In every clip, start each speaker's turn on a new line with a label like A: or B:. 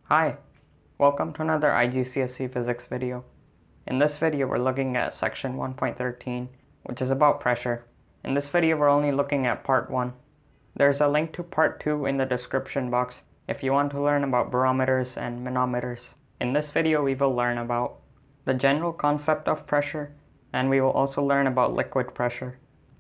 A: Hi, welcome to another IGCSE physics video. In this video we're looking at section 1.13, which is about pressure. In this video we're only looking at part 1. There's a link to part 2 in the description box if you want to learn about barometers and manometers. In this video we will learn about the general concept of pressure, and we will also learn about liquid pressure.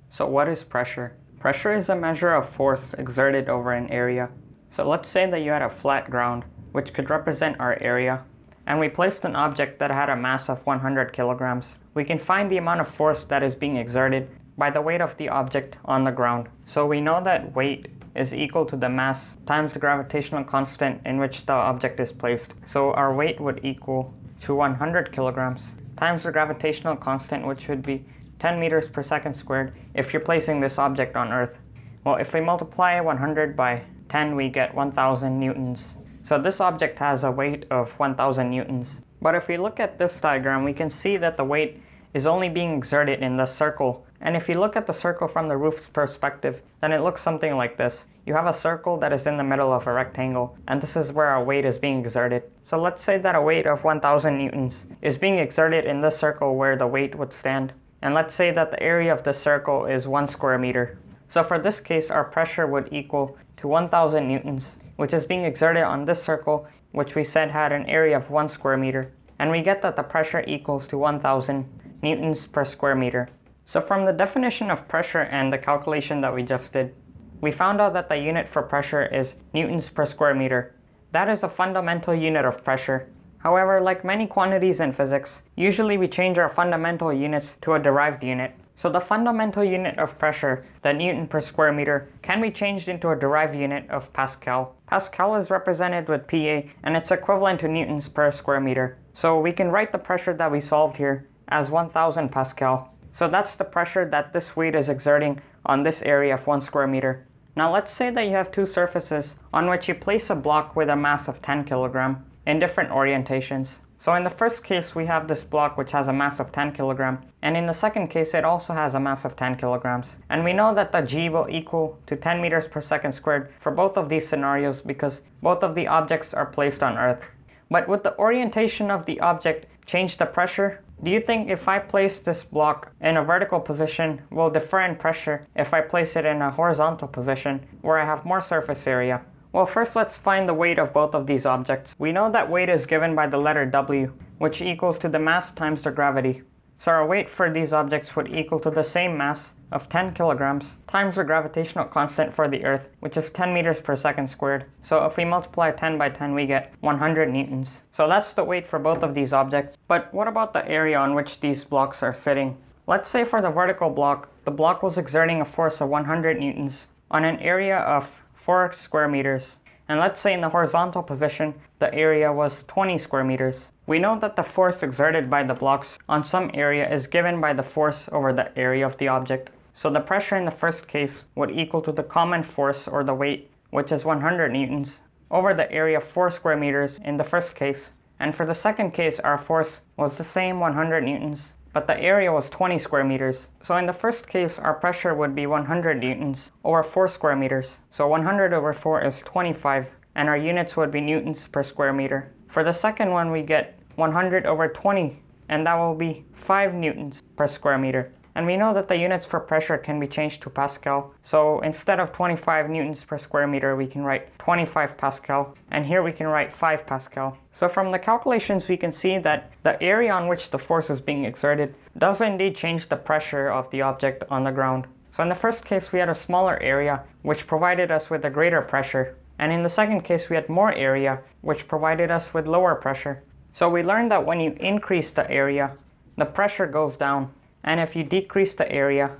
A: So what is pressure? Pressure is a measure of force exerted over an area. So let's say that you had a flat ground, which could represent our area, and we placed an object that had a mass of 100 kilograms. We can find the amount of force that is being exerted by the weight of the object on the ground. So we know that weight is equal to the mass times the gravitational constant in which the object is placed. So our weight would equal to 100 kilograms times the gravitational constant, which would be 10 meters per second squared if you're placing this object on Earth. Well, if we multiply 100 by 10, we get 1,000 newtons. So this object has a weight of 1,000 newtons. But if we look at this diagram, we can see that the weight is only being exerted in the circle. And if you look at the circle from the roof's perspective, then it looks something like this. You have a circle that is in the middle of a rectangle, and this is where our weight is being exerted. So let's say that a weight of 1,000 newtons is being exerted in this circle where the weight would stand. And let's say that the area of the circle is 1 square meter. So for this case, our pressure would equal to 1,000 newtons, which is being exerted on this circle, which we said had an area of 1 square meter. And we get that the pressure equals to 1,000 newtons per square meter. So from the definition of pressure and the calculation that we just did, we found out that the unit for pressure is newtons per square meter. That is the fundamental unit of pressure. However, like many quantities in physics, usually we change our fundamental units to a derived unit. So the fundamental unit of pressure, the Newton per square meter, can be changed into a derived unit of Pascal. Pascal is represented with PA, and it's equivalent to newtons per square meter. So we can write the pressure that we solved here as 1,000 Pascal. So that's the pressure that this weight is exerting on this area of 1 square meter. Now let's say that you have two surfaces on which you place a block with a mass of 10 kilogram in different orientations. So in the first case, we have this block which has a mass of 10 kilogram, and in the second case, it also has a mass of 10 kilograms. And we know that the g will equal to 10 meters per second squared for both of these scenarios because both of the objects are placed on Earth. But would the orientation of the object change the pressure? Do you think if I place this block in a vertical position will differ in pressure if I place it in a horizontal position where I have more surface area? Well, first let's find the weight of both of these objects. We know that weight is given by the letter W, which equals to the mass times the gravity. So our weight for these objects would equal to the same mass of 10 kilograms times the gravitational constant for the Earth, which is 10 meters per second squared. So if we multiply 10 by 10, we get 100 newtons. So that's the weight for both of these objects. But what about the area on which these blocks are sitting? Let's say for the vertical block, the block was exerting a force of 100 newtons on an area of 4 square meters. And let's say in the horizontal position, the area was 20 square meters. We know that the force exerted by the blocks on some area is given by the force over the area of the object. So the pressure in the first case would equal to the common force or the weight, which is 100 newtons, over the area of 4 square meters in the first case. And for the second case, our force was the same 100 newtons, but the area was 20 square meters. So in the first case, our pressure would be 100 newtons over 4 square meters. So 100 over 4 is 25, and our units would be newtons per square meter. For the second one, we get 100 over 20, and that will be 5 newtons per square meter. And we know that the units for pressure can be changed to Pascal. So instead of 25 newtons per square meter, we can write 25 Pascal. And here we can write 5 Pascal. So from the calculations, we can see that the area on which the force is being exerted does indeed change the pressure of the object on the ground. So in the first case, we had a smaller area, which provided us with a greater pressure. And in the second case, we had more area, which provided us with lower pressure. So we learned that when you increase the area, the pressure goes down. And if you decrease the area,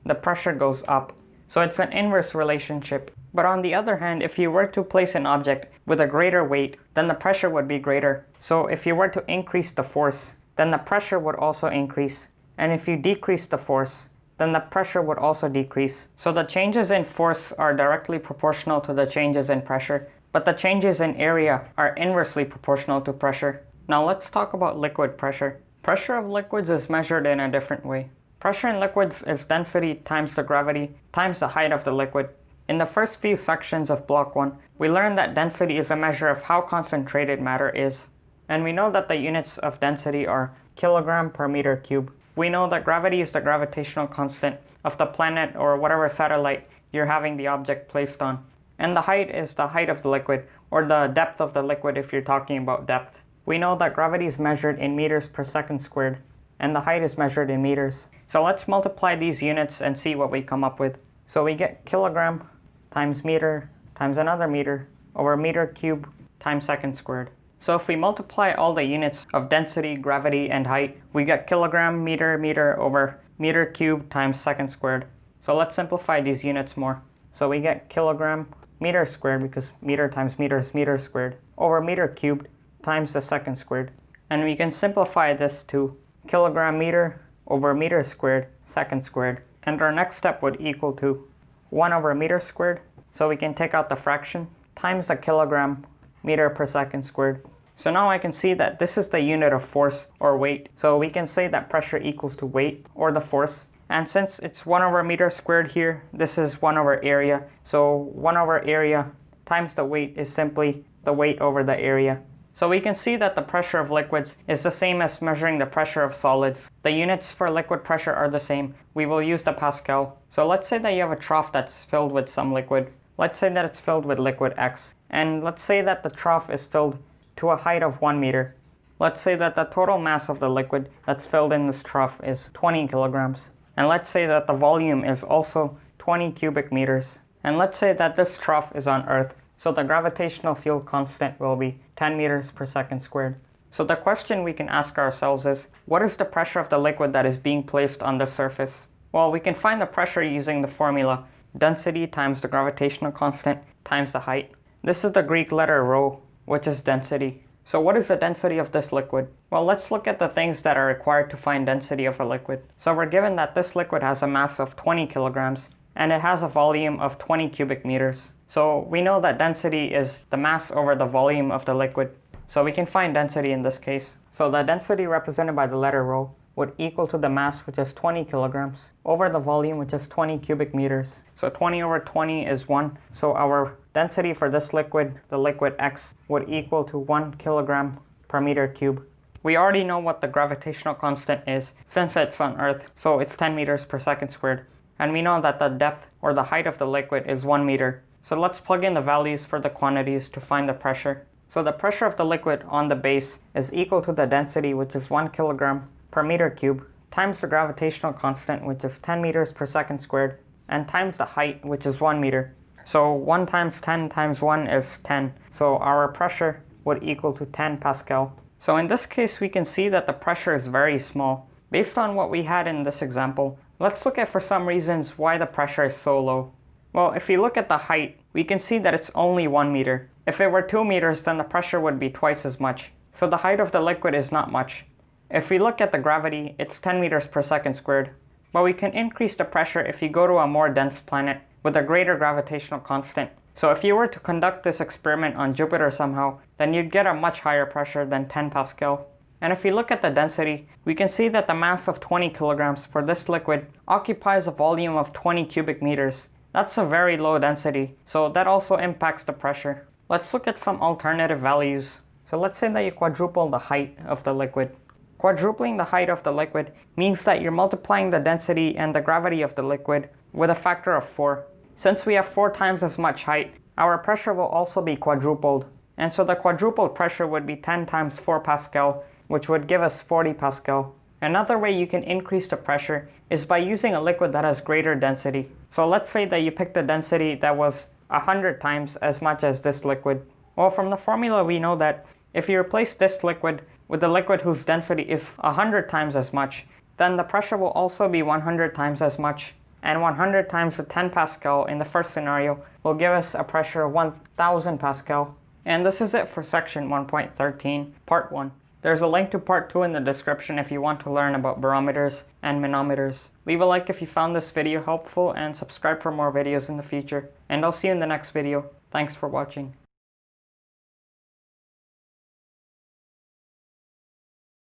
A: the pressure goes up. So it's an inverse relationship. But on the other hand, if you were to place an object with a greater weight, then the pressure would be greater. So if you were to increase the force, then the pressure would also increase. And if you decrease the force, then the pressure would also decrease. So the changes in force are directly proportional to the changes in pressure, but the changes in area are inversely proportional to pressure. Now let's talk about liquid pressure. Pressure of liquids is measured in a different way. Pressure in liquids is density times the gravity times the height of the liquid. In the first few sections of Block 1, we learned that density is a measure of how concentrated matter is. And we know that the units of density are kilogram per meter cube. We know that gravity is the gravitational constant of the planet or whatever satellite you're having the object placed on. And the height is the height of the liquid, or the depth of the liquid if you're talking about depth. We know that gravity is measured in meters per second squared, and the height is measured in meters. So let's multiply these units and see what we come up with. So we get kilogram times meter times another meter over meter cube times second squared. So if we multiply all the units of density, gravity, and height, we get kilogram meter over meter cube times second squared. So let's simplify these units more. So we get kilogram meter squared, because meter times meter is meter squared, over meter cubed times the second squared. And we can simplify this to kilogram meter over meter squared second squared. And our next step would equal to 1 over meter squared. So we can take out the fraction times the kilogram meter per second squared. So now I can see that this is the unit of force or weight. So we can say that pressure equals to weight or the force. And since it's 1 over meter squared here, this is 1 over area. So 1 over area times the weight is simply the weight over the area. So we can see that the pressure of liquids is the same as measuring the pressure of solids. The units for liquid pressure are the same. We will use the Pascal. So let's say that you have a trough that's filled with some liquid. Let's say that it's filled with liquid X. And let's say that the trough is filled to a height of 1 meter. Let's say that the total mass of the liquid that's filled in this trough is 20 kilograms. And let's say that the volume is also 20 cubic meters. And let's say that this trough is on Earth. So the gravitational field constant will be 10 meters per second squared. So the question we can ask ourselves is, what is the pressure of the liquid that is being placed on the surface? Well, we can find the pressure using the formula density times the gravitational constant times the height. This is the Greek letter rho, which is density. So what is the density of this liquid? Well, let's look at the things that are required to find density of a liquid. So we're given that this liquid has a mass of 20 kilograms and it has a volume of 20 cubic meters. So we know that density is the mass over the volume of the liquid. So we can find density in this case. So the density represented by the letter rho would equal to the mass, which is 20 kilograms, over the volume, which is 20 cubic meters. So 20 over 20 is 1. So our density for this liquid, the liquid X, would equal to 1 kilogram per meter cube. We already know what the gravitational constant is since it's on Earth, so it's 10 meters per second squared. And we know that the depth or the height of the liquid is 1 meter. So let's plug in the values for the quantities to find the pressure. So the pressure of the liquid on the base is equal to the density, which is 1 kilogram per meter cube, times the gravitational constant, which is 10 meters per second squared, and times the height, which is 1 meter. So 1 times 10 times 1 is 10. So our pressure would equal to 10 Pascal. So in this case, we can see that the pressure is very small. Based on what we had in this example, let's look at for some reasons why the pressure is so low. Well, if you look at the height, we can see that it's only 1 meter. If it were 2 meters, then the pressure would be twice as much. So the height of the liquid is not much. If we look at the gravity, it's 10 meters per second squared. But we can increase the pressure if you go to a more dense planet with a greater gravitational constant. So if you were to conduct this experiment on Jupiter somehow, then you'd get a much higher pressure than 10 Pascal. And if we look at the density, we can see that the mass of 20 kilograms for this liquid occupies a volume of 20 cubic meters. That's a very low density, so that also impacts the pressure. Let's look at some alternative values. So let's say that you quadruple the height of the liquid. Quadrupling the height of the liquid means that you're multiplying the density and the gravity of the liquid with a factor of 4. Since we have 4 times as much height, our pressure will also be quadrupled. And so the quadrupled pressure would be 10 times 4 Pascal, which would give us 40 Pascal. Another way you can increase the pressure is by using a liquid that has greater density. So let's say that you picked a density that was 100 times as much as this liquid. Well, from the formula we know that if you replace this liquid with a liquid whose density is 100 times as much, then the pressure will also be 100 times as much. And 100 times the 10 Pascal in the first scenario will give us a pressure of 1000 Pascal. And this is it for section 1.13, part 1. There's a link to part 2 in the description if you want to learn about barometers and manometers. Leave a like if you found this video helpful and subscribe for more videos in the future. And I'll see you in the next video. Thanks for watching.